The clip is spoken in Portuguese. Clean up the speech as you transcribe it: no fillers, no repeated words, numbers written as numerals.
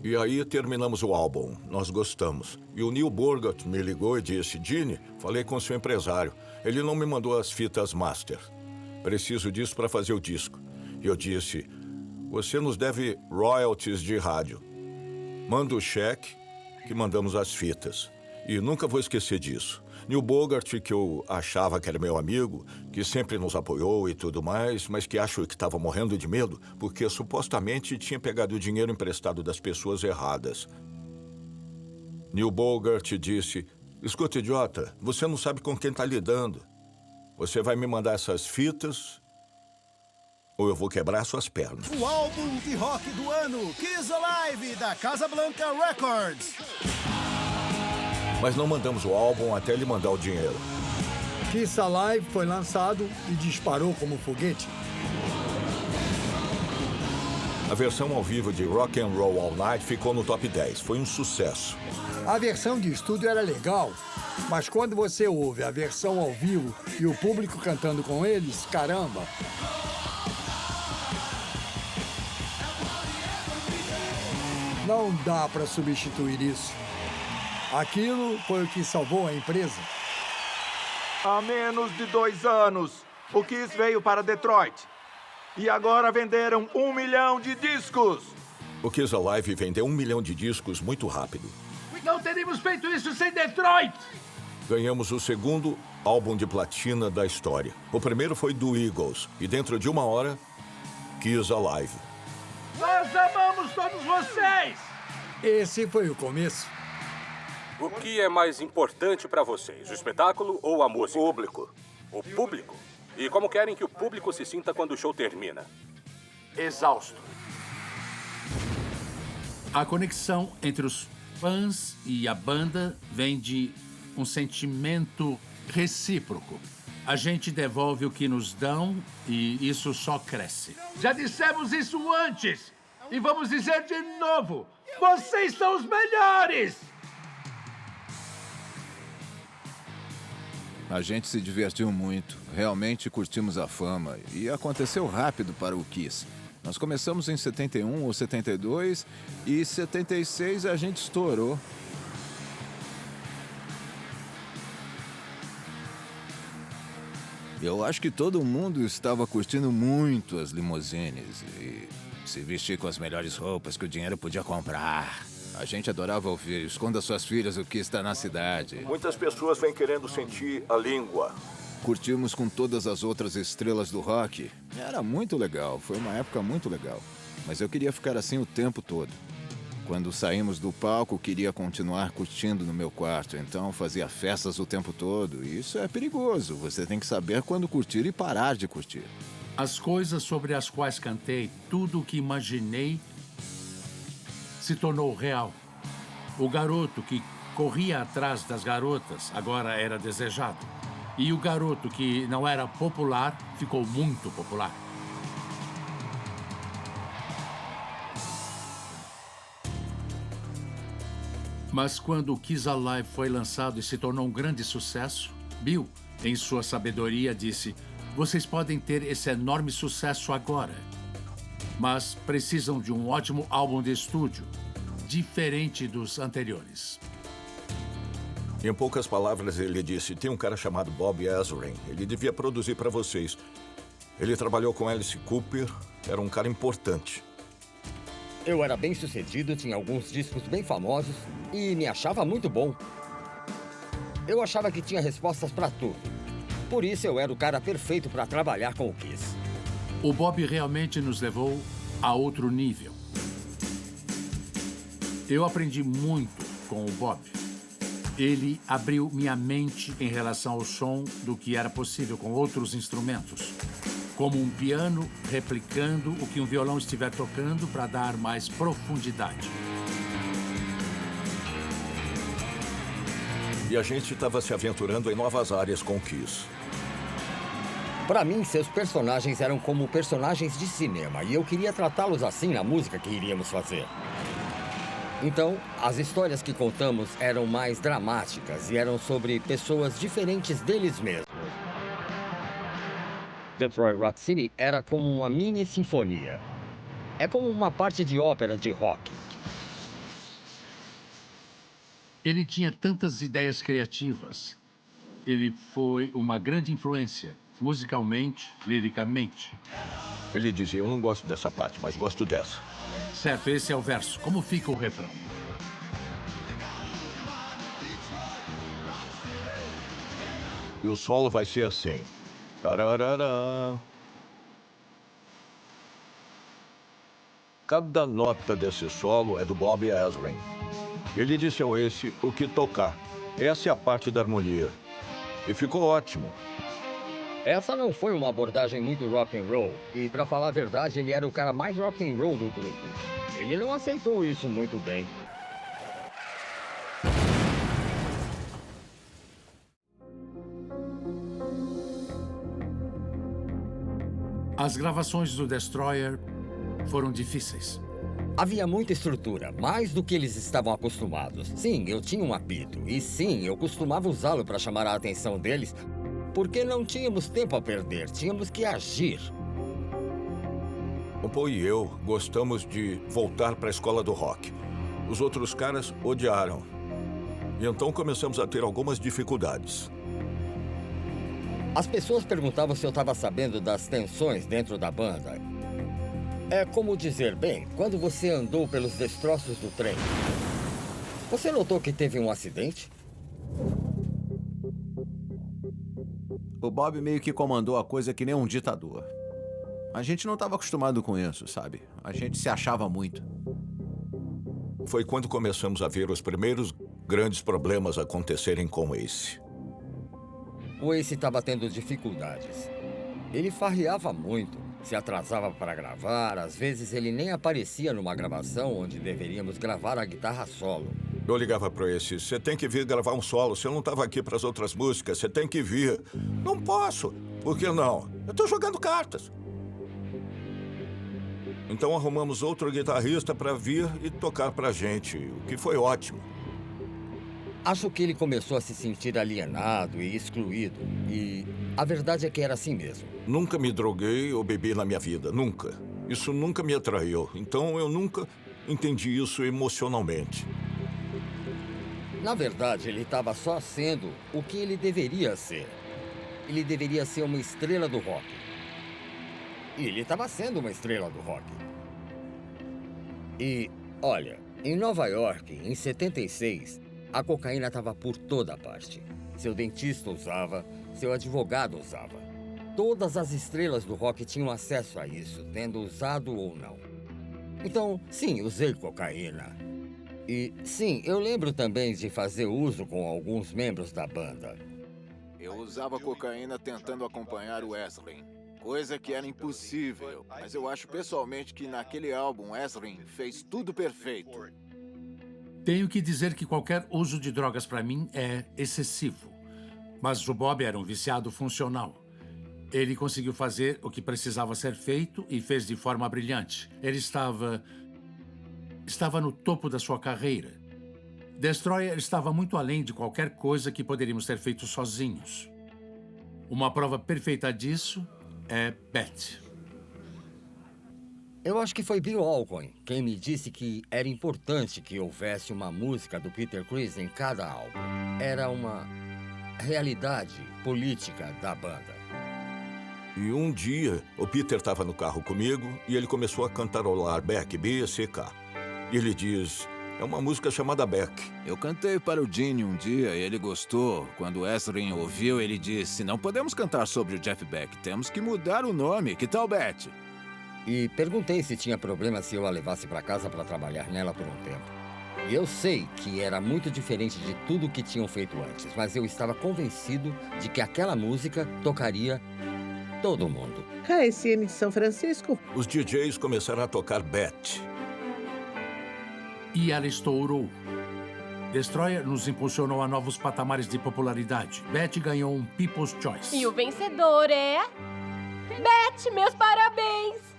E aí terminamos o álbum. Nós gostamos. E o Neil Bogart me ligou e disse: Gene, falei com o seu empresário. Ele não me mandou as fitas master. Preciso disso para fazer o disco. E eu disse: você nos deve royalties de rádio. Manda o cheque que mandamos as fitas. E nunca vou esquecer disso. Neil Bogart, que eu achava que era meu amigo, que sempre nos apoiou e tudo mais, mas que acho que estava morrendo de medo, porque supostamente tinha pegado o dinheiro emprestado das pessoas erradas. Neil Bogart disse: escuta, idiota, você não sabe com quem está lidando. Você vai me mandar essas fitas ou eu vou quebrar suas pernas. O álbum de rock do ano, Kiss Alive, da Casablanca Records. Mas não mandamos o álbum até ele mandar o dinheiro. Kiss Alive foi lançado e disparou como foguete. A versão ao vivo de Rock and Roll All Night ficou no top 10. Foi um sucesso. A versão de estúdio era legal, mas quando você ouve a versão ao vivo e o público cantando com eles, caramba! Não dá para substituir isso. Aquilo foi o que salvou a empresa. Há menos de 2 anos, o Kiss veio para Detroit. E agora venderam 1 milhão de discos. O Kiss Alive vendeu 1 milhão de discos muito rápido. Não teríamos feito isso sem Detroit! Ganhamos o segundo álbum de platina da história. O primeiro foi do Eagles. E dentro de 1 hora, Kiss Alive. Nós amamos todos vocês! Esse foi o começo. O que é mais importante para vocês, o espetáculo ou a música? Público. O público? E como querem que o público se sinta quando o show termina? Exausto. A conexão entre os fãs e a banda vem de um sentimento recíproco. A gente devolve o que nos dão e isso só cresce. Já dissemos isso antes e vamos dizer de novo. Vocês são os melhores! A gente se divertiu muito, realmente curtimos a fama e aconteceu rápido para o Kiss. Nós começamos em 71 ou 72 e em 76 a gente estourou. Eu acho que todo mundo estava curtindo muito as limusines e se vestir com as melhores roupas que o dinheiro podia comprar. A gente adorava ouvir Esconda Suas Filhas, o que está na cidade. Muitas pessoas vêm querendo sentir a língua. Curtimos com todas as outras estrelas do rock. Era muito legal, foi uma época muito legal. Mas eu queria ficar assim o tempo todo. Quando saímos do palco, queria continuar curtindo no meu quarto, então fazia festas o tempo todo. E isso é perigoso, você tem que saber quando curtir e parar de curtir. As coisas sobre as quais cantei, tudo o que imaginei, se tornou real. O garoto que corria atrás das garotas agora era desejado. E o garoto que não era popular ficou muito popular. Mas quando o Kiss Alive foi lançado e se tornou um grande sucesso, Bill, em sua sabedoria, disse: vocês podem ter esse enorme sucesso agora, mas precisam de um ótimo álbum de estúdio, diferente dos anteriores. Em poucas palavras, ele disse: tem um cara chamado Bob Ezrin. Ele devia produzir para vocês. Ele trabalhou com Alice Cooper, era um cara importante. Eu era bem sucedido, tinha alguns discos bem famosos e me achava muito bom. Eu achava que tinha respostas para tudo. Por isso eu era o cara perfeito para trabalhar com o Kiss. O Bob realmente nos levou a outro nível. Eu aprendi muito com o Bob. Ele abriu minha mente em relação ao som do que era possível com outros instrumentos, como um piano replicando o que um violão estiver tocando para dar mais profundidade. E a gente estava se aventurando em novas áreas com o Kiss. Para mim, seus personagens eram como personagens de cinema e eu queria tratá-los assim na música que iríamos fazer. Então, as histórias que contamos eram mais dramáticas e eram sobre pessoas diferentes deles mesmos. Detroit Rock City era como uma mini sinfonia. É como uma parte de ópera de rock. Ele tinha tantas ideias criativas. Ele foi uma grande influência, musicalmente, liricamente. Ele dizia, eu não gosto dessa parte, mas gosto dessa. Certo, esse é o verso. Como fica o refrão? E o solo vai ser assim. Tararara. Cada nota desse solo é do Bob Ezrin. Ele disse ao Ace o que tocar. Essa é a parte da harmonia. E ficou ótimo. Essa não foi uma abordagem muito rock and roll. E, pra falar a verdade, ele era o cara mais rock and roll do grupo. Ele não aceitou isso muito bem. As gravações do Destroyer foram difíceis. Havia muita estrutura, mais do que eles estavam acostumados. Sim, eu tinha um apito. E sim, eu costumava usá-lo para chamar a atenção deles, porque não tínhamos tempo a perder, tínhamos que agir. O Paul e eu gostamos de voltar para a escola do rock. Os outros caras odiaram. E então começamos a ter algumas dificuldades. As pessoas perguntavam se eu estava sabendo das tensões dentro da banda. É como dizer, bem, quando você andou pelos destroços do trem, você notou que teve um acidente? O Bob meio que comandou a coisa que nem um ditador. A gente não estava acostumado com isso, sabe? A gente se achava muito. Foi quando começamos a ver os primeiros grandes problemas acontecerem com Ace. O Ace estava tendo dificuldades. Ele farreava muito, se atrasava para gravar, às vezes ele nem aparecia numa gravação onde deveríamos gravar a guitarra solo. Eu ligava para Ace, você tem que vir gravar um solo, você não estava aqui para as outras músicas, você tem que vir. Não posso. Por que não? Eu estou jogando cartas. Então arrumamos outro guitarrista para vir e tocar pra gente, o que foi ótimo. Acho que ele começou a se sentir alienado e excluído. E a verdade é que era assim mesmo. Nunca me droguei ou bebi na minha vida, nunca. Isso nunca me atraiu, então eu nunca entendi isso emocionalmente. Na verdade, ele estava só sendo o que ele deveria ser. Ele deveria ser uma estrela do rock. E ele estava sendo uma estrela do rock. E, olha, em Nova York, em 76, a cocaína estava por toda parte. Seu dentista usava, seu advogado usava. Todas as estrelas do rock tinham acesso a isso, tendo usado ou não. Então, sim, usei cocaína. E, sim, eu lembro também de fazer uso com alguns membros da banda. Eu usava cocaína tentando acompanhar o Ezrin. Coisa que era impossível. Mas eu acho pessoalmente que naquele álbum Ezrin fez tudo perfeito. Tenho que dizer que qualquer uso de drogas para mim é excessivo. Mas o Bob era um viciado funcional. Ele conseguiu fazer o que precisava ser feito e fez de forma brilhante. Ele estava no topo da sua carreira. Destroyer estava muito além de qualquer coisa que poderíamos ter feito sozinhos. Uma prova perfeita disso é Beth. Eu acho que foi Bill Alcoin quem me disse que era importante que houvesse uma música do Peter Criss em cada álbum. Era uma realidade política da banda. E um dia, o Peter estava no carro comigo e ele começou a cantarolar Beck, B-E-C-K. E ele diz, é uma música chamada Beck. Eu cantei para o Gene um dia e ele gostou. Quando o Ezrin ouviu, ele disse, não podemos cantar sobre o Jeff Beck, temos que mudar o nome. Que tal, Beth? E perguntei se tinha problema se eu a levasse para casa para trabalhar nela por um tempo. E eu sei que era muito diferente de tudo o que tinham feito antes, mas eu estava convencido de que aquela música tocaria todo mundo. KSM de São Francisco. Os DJs começaram a tocar Beth. E ela estourou. Destroyer nos impulsionou a novos patamares de popularidade. Beth ganhou um People's Choice. E o vencedor é... Beth, meus parabéns!